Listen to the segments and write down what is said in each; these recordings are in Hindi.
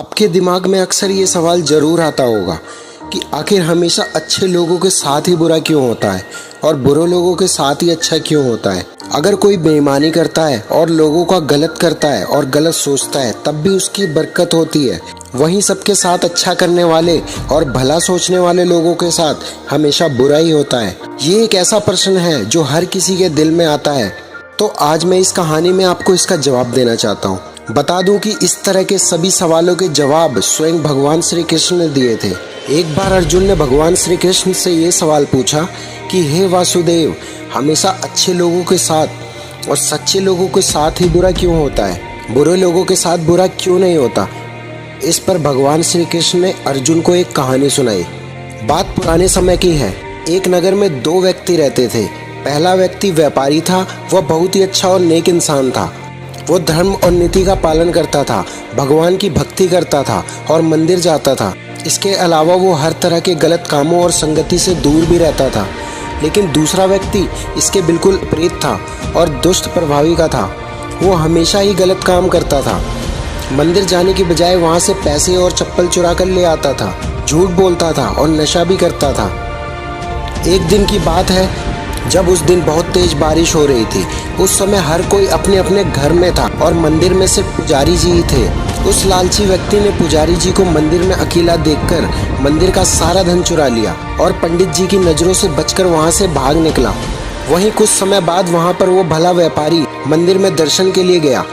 आपके दिमाग में अक्सर ये सवाल जरूर आता होगा कि आखिर हमेशा अच्छे लोगों के साथ ही बुरा क्यों होता है और बुरे लोगों के साथ ही अच्छा क्यों होता है। अगर कोई बेईमानी करता है और लोगों का गलत करता है और गलत सोचता है तब भी उसकी बरकत होती है, वहीं सबके साथ अच्छा करने वाले और भला सोचने वाले लोगों के साथ हमेशा बुरा ही होता है। ये एक ऐसा प्रश्न है जो हर किसी के दिल में आता है। तो आज मैं इस कहानी में आपको इसका जवाब देना चाहता हूँ। बता दूं कि इस तरह के सभी सवालों के जवाब स्वयं भगवान श्री कृष्ण ने दिए थे। एक बार अर्जुन ने भगवान श्री कृष्ण से ये सवाल पूछा कि हे वासुदेव, हमेशा अच्छे लोगों के साथ और सच्चे लोगों के साथ ही बुरा क्यों होता है, बुरे लोगों के साथ बुरा क्यों नहीं होता। इस पर भगवान श्री कृष्ण ने अर्जुन को एक कहानी सुनाई। बात पुराने समय की है। एक नगर में दो व्यक्ति रहते थे। पहला व्यक्ति व्यापारी था। वह बहुत ही अच्छा और नेक इंसान था। वो धर्म और नीति का पालन करता था, भगवान की भक्ति करता था और मंदिर जाता था। इसके अलावा वो हर तरह के गलत कामों और संगति से दूर भी रहता था। लेकिन दूसरा व्यक्ति इसके बिल्कुल विपरीत था और दुष्ट प्रभावी का था। वो हमेशा ही गलत काम करता था। मंदिर जाने की बजाय वहाँ से पैसे और चप्पल चुरा कर ले आता था, झूठ बोलता था और नशा भी करता था। एक दिन की बात है जब उस दिन बहुत तेज बारिश हो रही थी। उस समय हर कोई अपने अपने घर में था और मंदिर में सिर्फ पुजारी जी ही थे। उस लालची व्यक्ति ने पुजारी जी को मंदिर में अकेला देखकर मंदिर का सारा धन चुरा लिया और पंडित जी की नजरों से बचकर वहां से भाग निकला। वहीं कुछ समय बाद वहां पर वो भला व्यापारी मंदिर में दर्शन के लिए गया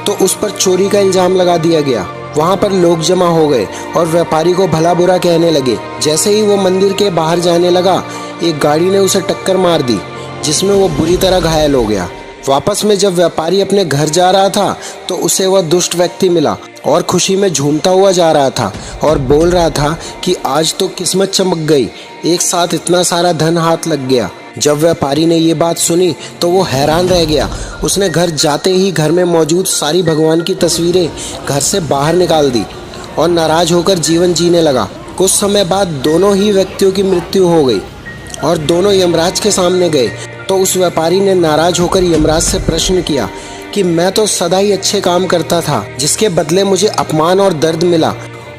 तो उस पर चोरी का इल्जाम लगा दिया गया। वहां पर लोग जमा हो गए और व्यापारी को भला बुरा कहने लगे। जैसे ही वो मंदिर के बाहर जाने लगा, एक गाड़ी ने उसे टक्कर मार दी जिसमें वो बुरी तरह घायल हो गया। वापस में जब व्यापारी अपने घर जा रहा था तो उसे वह दुष्ट व्यक्ति मिला और खुशी में झूमता हुआ जा रहा था और बोल रहा था कि आज तो किस्मत चमक गई, एक साथ इतना सारा धन हाथ लग गया। जब व्यापारी ने ये बात सुनी तो वो हैरान रह गया। उसने घर जाते ही घर में मौजूद सारी भगवान की तस्वीरें घर से बाहर निकाल दी और नाराज होकर जीवन जीने लगा। कुछ समय बाद दोनों ही व्यक्तियों की मृत्यु हो गई और दोनों यमराज के सामने गए। तो उस व्यापारी ने नाराज होकर यमराज से प्रश्न किया कि मैं तो सदा ही अच्छे काम करता था, जिसके बदले मुझे अपमान और दर्द मिला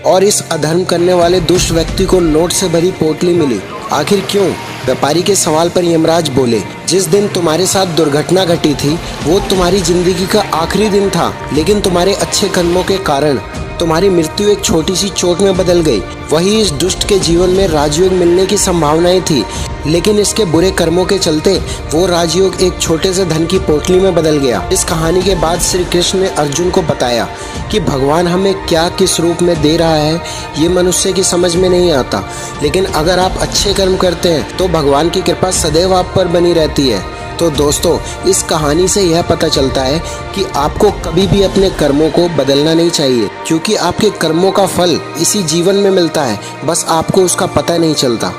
और इस अधर्म करने वाले दुष्ट व्यक्ति को नोट से भरी पोटली मिली। आखिर क्यों? व्यापारी के सवाल पर यमराज बोले, जिस दिन तुम्हारे साथ दुर्घटना घटी थी वो तुम्हारी जिंदगी का आखिरी दिन था, लेकिन तुम्हारे अच्छे कर्मों के कारण तुम्हारी मृत्यु एक छोटी सी चोट में बदल गई। वही इस दुष्ट के जीवन में राजयोग मिलने की संभावनाएं थी, लेकिन इसके बुरे कर्मों के चलते वो राजयोग एक छोटे से धन की पोटली में बदल गया। इस कहानी के बाद श्री कृष्ण ने अर्जुन को बताया कि भगवान हमें क्या किस रूप में दे रहा है ये मनुष्य की समझ में नहीं आता, लेकिन अगर आप अच्छे कर्म करते हैं तो भगवान की कृपा सदैव आप पर बनी रहती है। तो दोस्तों, इस कहानी से यह पता चलता है कि आपको कभी भी अपने कर्मों को बदलना नहीं चाहिए, क्योंकि आपके कर्मों का फल इसी जीवन में मिलता है, बस आपको उसका पता नहीं चलता।